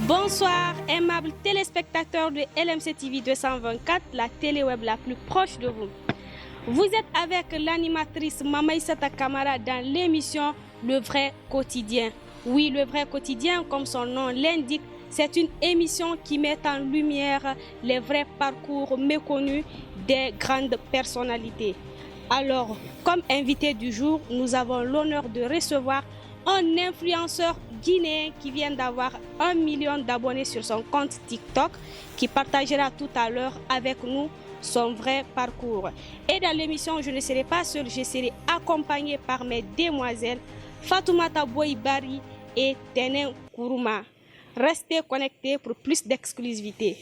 Bonsoir, aimables téléspectateurs de LMC TV 224, la télé web la plus proche de vous. Vous êtes avec l'animatrice Mamaïsata Kamara dans l'émission Le Vrai Quotidien. Oui, Le Vrai Quotidien, comme son nom l'indique, c'est une émission qui met en lumière les vrais parcours méconnus des grandes personnalités. Alors, comme invité du jour, nous avons l'honneur de recevoir un influenceur guinéen qui vient d'avoir 1 million d'abonnés sur son compte TikTok, qui partagera tout à l'heure avec nous son vrai parcours. Et dans l'émission, je ne serai pas seule, je serai accompagnée par mes demoiselles Fatoumata Boy-Bari et Tenen Kourouma. Restez connectés pour plus d'exclusivité.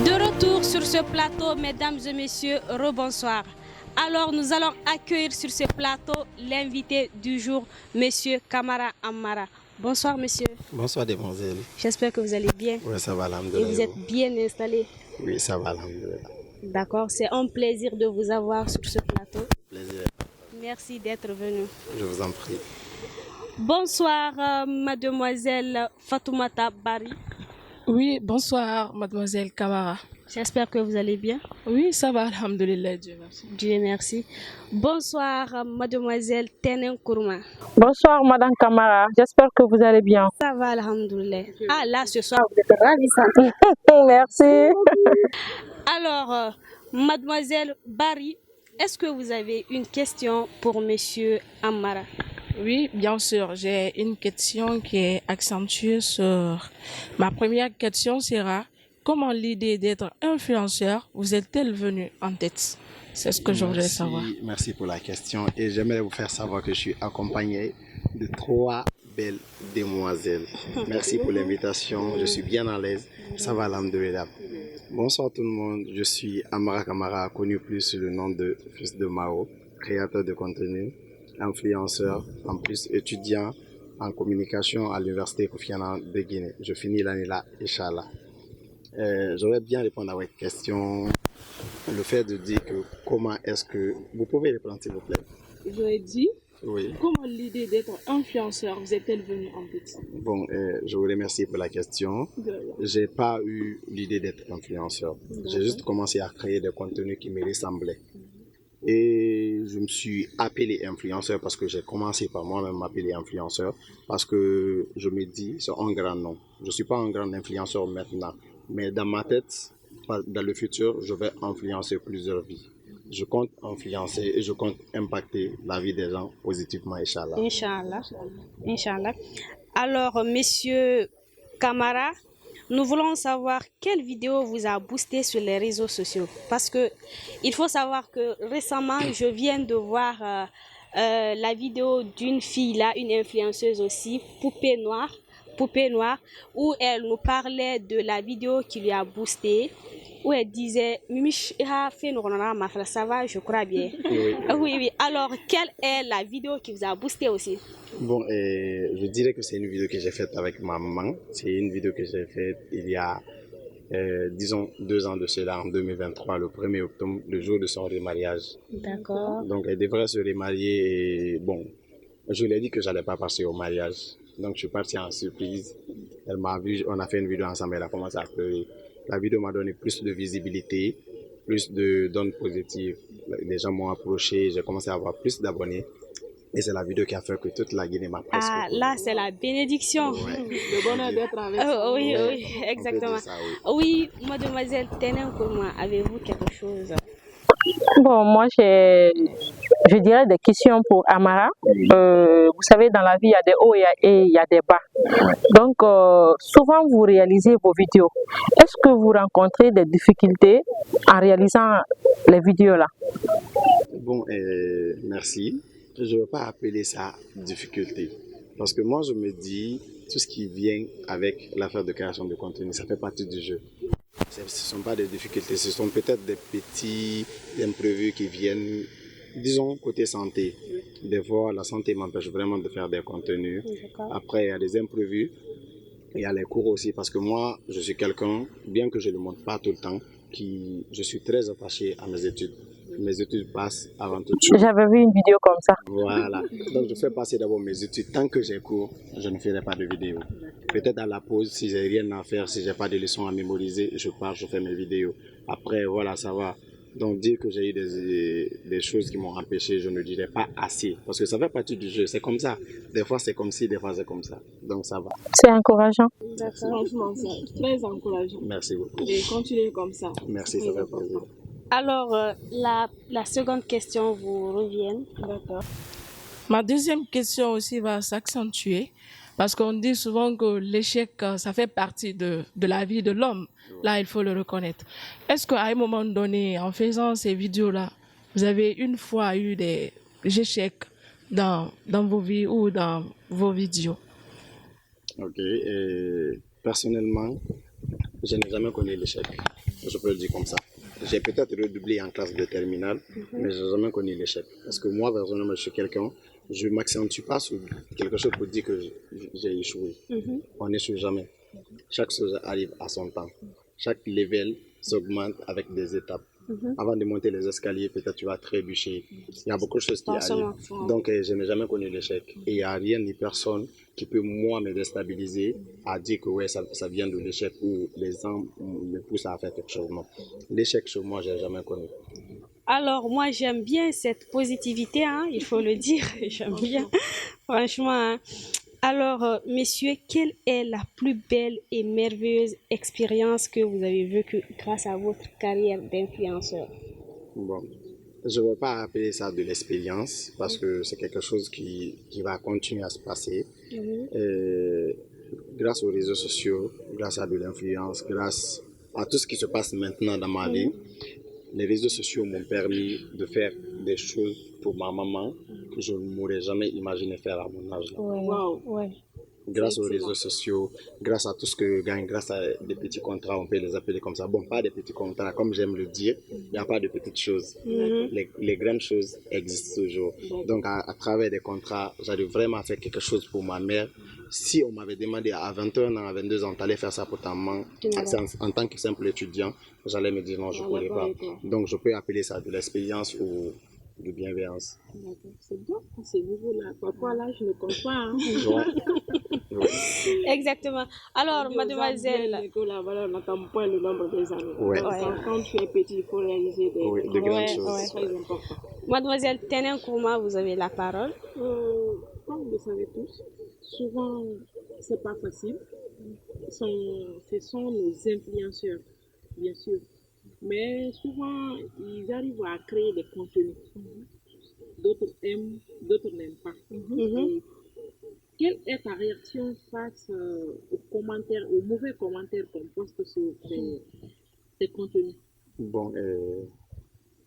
De retour sur ce plateau, mesdames et messieurs, rebonsoir. Alors, nous allons accueillir sur ce plateau l'invité du jour, monsieur Kamara Amara. Bonsoir, monsieur. Bonsoir, demoiselle. J'espère que vous allez bien. Oui, ça va, Et alhamdoulilah. vous êtes bien installé. Oui, ça va, alhamdoulilah. D'accord, c'est un plaisir de vous avoir sur ce plateau. Plaisir. Merci d'être venu. Je vous en prie. Bonsoir, mademoiselle Fatoumata Bari. Oui, bonsoir, mademoiselle Kamara. J'espère que vous allez bien. Oui, ça va, alhamdoulilah, Dieu merci. Dieu merci. Bonsoir, mademoiselle Tenen Kourouma. Bonsoir, Madame Kamara. J'espère que vous allez bien. Ça va, alhamdoulilah. Ah là, ce soir, vous êtes ravissante. Merci. Alors, mademoiselle Bari, est-ce que vous avez une question pour monsieur Amara? Oui, bien sûr, j'ai une question qui est accentuée sur... Ma première question sera, comment l'idée d'être influenceur vous est-elle venue en tête? C'est ce que je voudrais savoir. Merci pour la question. Et j'aimerais vous faire savoir que je suis accompagné de 3 belles demoiselles. Merci pour l'invitation. Je suis bien à l'aise. Ça va, alhamdoulilah. Bonsoir tout le monde. Je suis Amara Kamara, connu plus sous le nom de Fils de Mao, créateur de contenu, influenceur, en plus étudiant en communication à l'université Kofi Annan de Guinée. Je finis l'année là, Inch'Allah. J'aurais bien répondre à votre question. Le fait de dire que comment est-ce que... Vous pouvez répondre s'il vous plaît. J'aurais dit, Oui. comment l'idée d'être influenceur vous est-elle venue en tête? Bon, je vous remercie pour la question. J'ai pas eu l'idée d'être influenceur. J'ai juste commencé à créer des contenus qui me ressemblaient. Et je me suis appelé influenceur parce que j'ai commencé par moi-même m'appeler influenceur parce que je me dis, c'est un grand nom. Je ne suis pas un grand influenceur maintenant, mais dans ma tête, dans le futur, je vais influencer plusieurs vies. Je compte influencer et je compte impacter la vie des gens positivement, Inch'Allah. Inch'Allah. Inch'Allah. Alors, monsieur Kamara, nous voulons savoir quelle vidéo vous a boosté sur les réseaux sociaux. Parce que il faut savoir que récemment, je viens de voir la vidéo d'une fille là, une influenceuse aussi, Poupée Noire, où elle nous parlait de la vidéo qui lui a boosté, où elle disait ça va, je crois bien. Oui. Alors, quelle est la vidéo qui vous a boosté aussi? Bon, je dirais que c'est une vidéo que j'ai faite avec ma maman. C'est une vidéo que j'ai faite il y a, disons, 2 ans de cela, en 2023, le 1er octobre, le jour de son remariage. D'accord. Donc, elle devrait se remarier et bon, je lui ai dit que j'allais pas passer au mariage. Donc, je suis parti en surprise. Elle m'a vu, on a fait une vidéo ensemble, elle a commencé à pleurer. La vidéo m'a donné plus de visibilité, plus de données positives. Les gens m'ont approché, j'ai commencé à avoir plus d'abonnés. Et c'est la vidéo qui a fait que toute la Guinée m'a presque Ah, là, c'est la bénédiction. Ouais. Le bonheur d'être avec vous. Oui, Ouais, oui, on peut exactement. dire ça, oui. Oui, mademoiselle Tenen Kourouma, avez-vous quelque chose? Bon, moi, je dirais des questions pour Amara. Vous savez, dans la vie, il y a des hauts et il y a des bas. Donc, souvent, vous réalisez vos vidéos. Est-ce que vous rencontrez des difficultés en réalisant les vidéos là? Bon, merci. Je ne veux pas appeler ça difficulté. Parce que moi, je me dis, tout ce qui vient avec l'affaire de création de contenu, ça fait partie du jeu. Ce ne sont pas des difficultés, ce sont peut-être des petits imprévus qui viennent, disons, côté santé. Des fois, la santé m'empêche vraiment de faire des contenus. Après, il y a des imprévus. Il y a les cours aussi, parce que moi, je suis quelqu'un, bien que je ne le montre pas tout le temps, je suis très attaché à mes études. mes études passent avant toute chose. J'avais vu une vidéo comme ça. Voilà. Donc, je fais passer d'abord mes études. Tant que j'ai cours, je ne ferai pas de vidéo. Peut-être à la pause, si j'ai rien à faire, si j'ai pas de leçons à mémoriser, je pars, je fais mes vidéos. Après, voilà, ça va. Donc, dire que j'ai eu des choses qui m'ont empêché, je ne dirais pas assez. Parce que ça fait partie du jeu. C'est comme ça. Des fois, c'est comme ci, des fois, c'est comme ça. Donc, ça va. C'est encourageant. Franchement, c'est très encourageant. Merci beaucoup. Et continuez comme ça. Merci, ça fait plaisir. Alors, la seconde question vous revient. D'accord. Ma deuxième question aussi va s'accentuer parce qu'on dit souvent que l'échec, ça fait partie de la vie de l'homme. Là, il faut le reconnaître. Est-ce qu'à un moment donné, en faisant ces vidéos-là, vous avez une fois eu des échecs dans vos vies ou dans vos vidéos? Ok. Personnellement, je n'ai jamais connu l'échec. Je peux le dire comme ça. J'ai peut-être redoublé en classe de terminale, mais je n'ai jamais connu l'échec. Parce que moi, personnellement, je suis quelqu'un, je ne m'accentue pas sur quelque chose pour dire que j'ai échoué. On n'échoue jamais. Chaque chose arrive à son temps. Chaque level s'augmente avec des étapes. Avant de monter les escaliers, peut-être tu vas trébucher. Il y a beaucoup de choses qui arrivent. Donc, je n'ai jamais connu l'échec. Et il n'y a rien ni personne qui peut, moi, me déstabiliser à dire que ouais, ça vient de l'échec ou les gens me poussent à faire quelque chose. Non. L'échec, chez moi, je n'ai jamais connu. Alors, moi, j'aime bien cette positivité, hein, il faut le dire. J'aime bien, franchement. Hein. Alors, messieurs, quelle est la plus belle et merveilleuse expérience que vous avez vécue grâce à votre carrière d'influenceur? Bon, je ne veux pas appeler ça de l'expérience parce que c'est quelque chose qui va continuer à se passer. Grâce aux réseaux sociaux, grâce à de l'influence, grâce à tout ce qui se passe maintenant dans ma vie, les réseaux sociaux m'ont permis de faire des choses pour ma maman que je ne m'aurais jamais imaginé faire à mon âge. Grâce aux réseaux sociaux, grâce à tout ce que je gagne, grâce à des petits contrats, on peut les appeler comme ça. Bon, pas des petits contrats, comme j'aime le dire, il n'y a pas de petites choses. Les grandes choses existent toujours. Donc, à travers des contrats, j'arrive vraiment à faire quelque chose pour ma mère. Si on m'avait demandé à 21 ans, à 22 ans, t'allais faire ça pour ta maman, en tant que simple étudiant, j'allais me dire non, je ne pourrais pas. Donc, je peux appeler ça de l'expérience ou de bienveillance. C'est bien à ce niveau-là. Parfois, là, je ne compte pas. Hein. Exactement. Alors, mademoiselle. La valeur n'attend pas le nombre des années. Ouais. Quand tu es petit, il faut réaliser de grandes choses. C'est très important. Mademoiselle Tenin Kouma, vous avez la parole. Comme vous le savez tous, souvent, c'est pas facile. Ce sont nos influenceurs, bien sûr. Mais souvent, ils arrivent à créer des contenus. D'autres aiment, d'autres n'aiment pas. Et quelle est ta réaction face aux commentaires, aux mauvais commentaires qu'on poste sur tes contenus? Bon,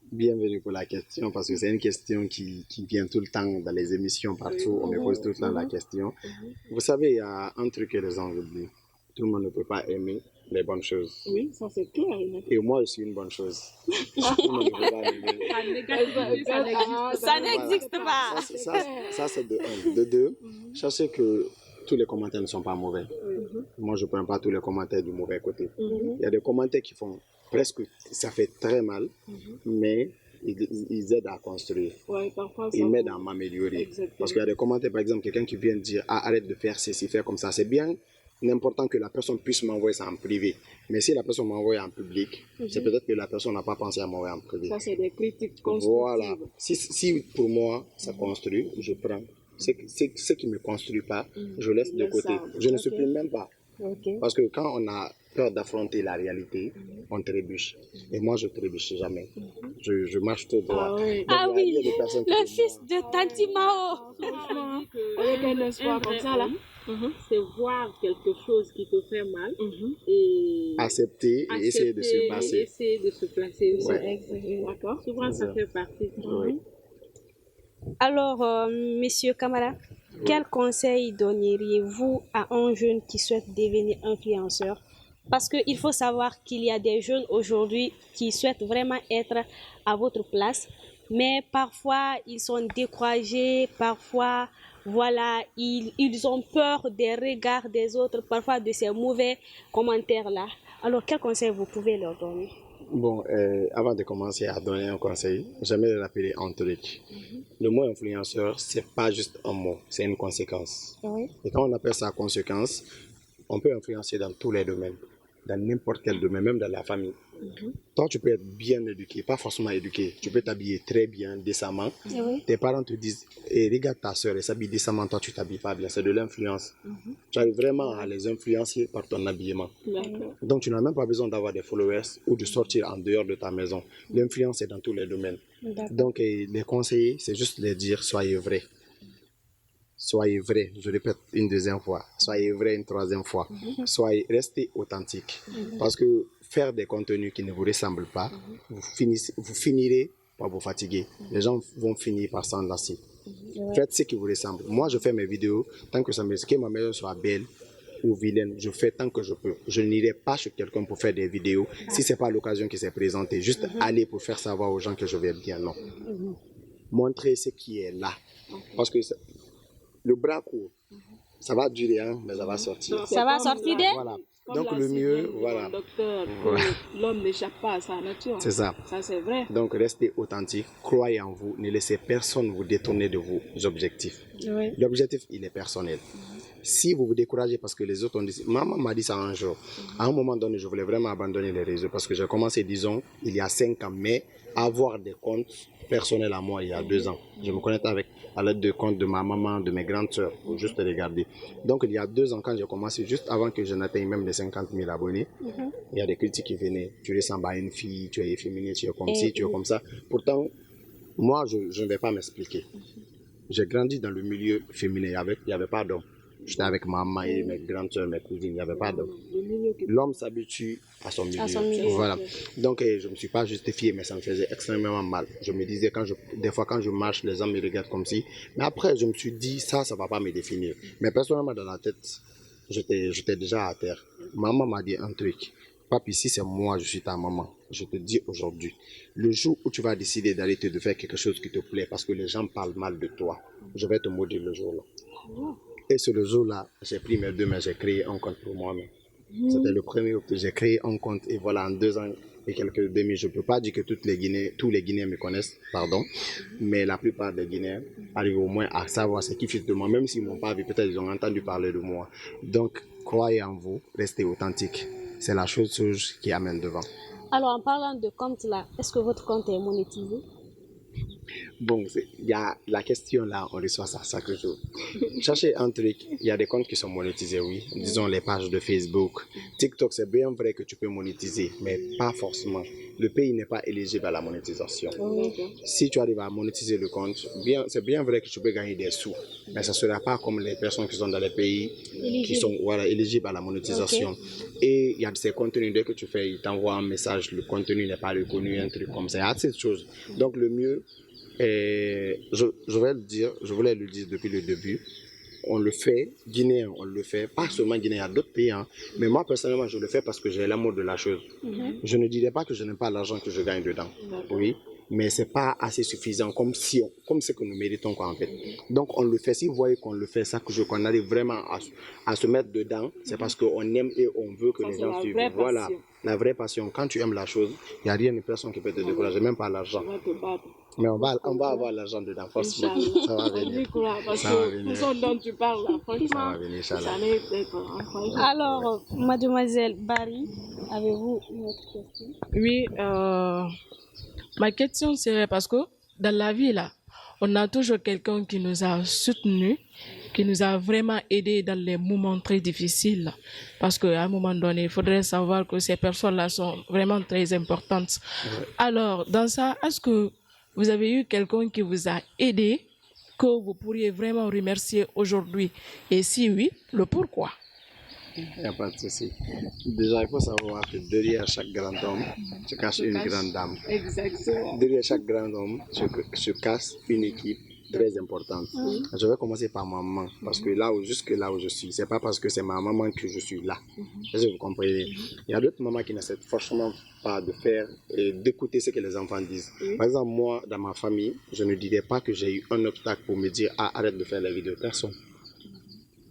bienvenue pour la question parce que c'est une question qui vient tout le temps dans les émissions partout. On me pose tout le temps la question. Vous savez, il y a un truc que les gens oublient. Tout le monde ne peut pas aimer les bonnes choses. Oui, ça c'est clair. Et moi, je suis une bonne chose. Tout le monde ne peut pas aimer. Ça n'existe pas. Ça, c'est de un. De deux, sachez que tous les commentaires ne sont pas mauvais. Moi, je ne prends pas tous les commentaires du mauvais côté. Il y a des commentaires qui font presque, ça fait très mal, mais ils aident à construire. Ils m'aident à m'améliorer. Parce qu'il y a des commentaires, par exemple, quelqu'un qui vient dire ah, arrête de faire ceci, faire comme ça. C'est bien. L'important que la personne puisse m'envoyer ça en privé. Mais si la personne m'envoie en public, c'est peut-être que la personne n'a pas pensé à m'envoyer en privé. Ça, c'est des critiques constructives. Voilà. Si pour moi, ça construit, je prends. Ce qui ne me construit pas, je laisse de côté. Je ne supprime même pas. Parce que quand on a peur d'affronter la réalité, on trébuche. Et moi, je ne trébuche jamais. Je marche tout droit. Ah oui, le fils de Tanti Mao. Avec un espoir comme ça, là. C'est voir quelque chose qui te fait mal et accepter et essayer de se placer. Essayer de se placer. D'accord. Souvent, ça fait partie. Alors, messieurs Camara, quel conseil donneriez-vous à un jeune qui souhaite devenir influenceur? Parce qu'il faut savoir qu'il y a des jeunes aujourd'hui qui souhaitent vraiment être à votre place, mais parfois ils sont découragés, parfois voilà, ils ont peur des regards des autres, parfois de ces mauvais commentaires-là. Alors, quel conseil vous pouvez leur donner? Bon, avant de commencer à donner un conseil, j'aimerais l'appeler Antholique. Le mot influenceur, c'est pas juste un mot, c'est une conséquence. Oui. Et quand on appelle ça conséquence, on peut influencer dans tous les domaines, dans n'importe quel domaine, même dans la famille. Toi, tu peux être bien éduqué, pas forcément éduqué. Tu peux t'habiller très bien, décemment. Oui. Tes parents te disent, regarde ta soeur, elle s'habille décemment, toi, tu t'habilles pas bien. C'est de l'influence. Tu arrives vraiment à les influencer par ton habillement. Donc, tu n'as même pas besoin d'avoir des followers ou de sortir en dehors de ta maison. L'influence est dans tous les domaines. Donc, les conseiller, c'est juste les dire, soyez vrais. Soyez vrai, je répète une deuxième fois, soyez vrai une troisième fois, restez authentique. Parce que faire des contenus qui ne vous ressemblent pas, vous finirez par vous fatiguer. Les gens vont finir par s'enlacer. Faites ce qui vous ressemble. Moi, je fais mes vidéos tant que ça me que ma maison soit belle ou vilaine, je fais tant que je peux. Je n'irai pas chez quelqu'un pour faire des vidéos si ce n'est pas l'occasion qui s'est présentée. Juste aller pour faire savoir aux gens que je vais bien, non. Montrer ce qui est là. Parce que le bras court, ça va durer, hein, mais ça va sortir. Ça va sortir de... Voilà. Donc le mieux, voilà. Docteur, l'homme n'échappe pas à sa nature. C'est ça. Ça, c'est vrai. Donc restez authentique, croyez en vous, ne laissez personne vous détourner de vos objectifs. Oui. L'objectif, il est personnel. Si vous vous découragez parce que les autres ont dit, maman m'a dit ça un jour, à un moment donné, je voulais vraiment abandonner les réseaux parce que j'ai commencé, disons, il y a 5 ans, mais avoir des comptes personnels à moi il y a 2 ans. Je me connecte à l'aide de comptes de ma maman, de mes grandes soeurs, pour juste regarder. Donc il y a 2 ans, quand j'ai commencé, juste avant que je n'atteigne même les 50 000 abonnés, il y a des critiques qui venaient. Tu ressembles à une fille, tu es efféminée, tu es comme ci, tu es comme ça. Pourtant, moi, je ne vais pas m'expliquer. J'ai grandi dans le milieu féminin, il n'y avait pas d'homme. J'étais avec maman et mes grandes soeurs, mes cousines, il n'y avait pas d'homme. L'homme s'habitue à son milieu. Voilà. Donc, je ne me suis pas justifié, mais ça me faisait extrêmement mal. Je me disais, des fois, quand je marche, les gens me regardent comme si. Mais après, je me suis dit, ça ne va pas me définir. Mais personnellement, dans la tête, j'étais déjà à terre. Maman m'a dit un truc. Papi, si c'est moi, je suis ta maman. Je te dis aujourd'hui, le jour où tu vas décider d'arrêter de faire quelque chose qui te plaît parce que les gens parlent mal de toi, je vais te maudire le jour-là. Et sur le jour-là, j'ai pris mes 2 mains, j'ai créé un compte pour moi-même. C'était le premier que j'ai créé un compte et voilà, en 2 ans et quelques demi, je ne peux pas dire que tous les Guinéens me connaissent, pardon, mais la plupart des Guinéens arrivent au moins à savoir ce qu'ils font de moi, même s'ils ne m'ont pas vu, peut-être ils ont entendu parler de moi. Donc, croyez en vous, restez authentique. C'est la chose qui amène devant. Alors, en parlant de compte là, est-ce que votre compte est monétisé? Bon, il y a la question là, on reçoit ça chaque jour. Cherchez un truc, il y a des comptes qui sont monétisés, oui. Disons les pages de Facebook. TikTok, c'est bien vrai que tu peux monétiser, mais pas forcément. Le pays n'est pas éligible à la monétisation. Si tu arrives à monétiser le compte, c'est bien vrai que tu peux gagner des sous, mais ça ne sera pas comme les personnes qui sont dans les pays qui sont éligibles à la monétisation. Et il y a ces contenus, dès que tu fais, ils t'envoient un message, le contenu n'est pas reconnu, un truc comme ça. Il y a cette chose. Donc le mieux, je voulais le dire depuis le début, on le fait, Guinéen, on le fait, pas seulement Guinéen, il y a d'autres pays, hein, mais moi personnellement je le fais parce que j'ai l'amour de la chose. Je ne dirais pas que je n'aime pas l'argent que je gagne dedans, oui, mais c'est pas assez suffisant comme ce que nous méritons quoi, en fait. Donc on le fait, si vous voyez qu'on le fait chaque jour, qu'on arrive vraiment à se mettre dedans, c'est parce qu'on aime et on veut que les gens suivent. Voilà, la vraie passion. Quand tu aimes la chose, il n'y a rien de personne qui peut te décourager, même pas l'argent. Mais on va avoir l'argent dedans, forcément. Ça va venir. Ça va venir. Tout dont tu parles, là, franchement, ça va venir, ça allait être incroyable. Alors, mademoiselle Barry, avez-vous une autre question? Oui, ma question serait parce que dans la vie, là, on a toujours quelqu'un qui nous a soutenus, qui nous a vraiment aidés dans les moments très difficiles. Parce qu'à un moment donné, il faudrait savoir que ces personnes-là sont vraiment très importantes. Ouais. Alors, dans ça, est-ce que vous avez eu quelqu'un qui vous a aidé, que vous pourriez vraiment remercier aujourd'hui? Et si oui, le pourquoi? Il n'y a pas de souci. Déjà, il faut savoir que derrière chaque grand homme se cache une grande dame. Exactement. Derrière chaque grand homme se cache une équipe très importante. Je vais commencer par ma maman, parce que jusque là où je suis, c'est pas parce que c'est ma maman que je suis là. Est-ce que vous comprenez? Il y a d'autres mamans qui n'essaient franchement pas de faire et d'écouter ce que les enfants disent. Par exemple, moi, dans ma famille, je ne dirais pas que j'ai eu un obstacle pour me dire arrête de faire les vidéos. Personne.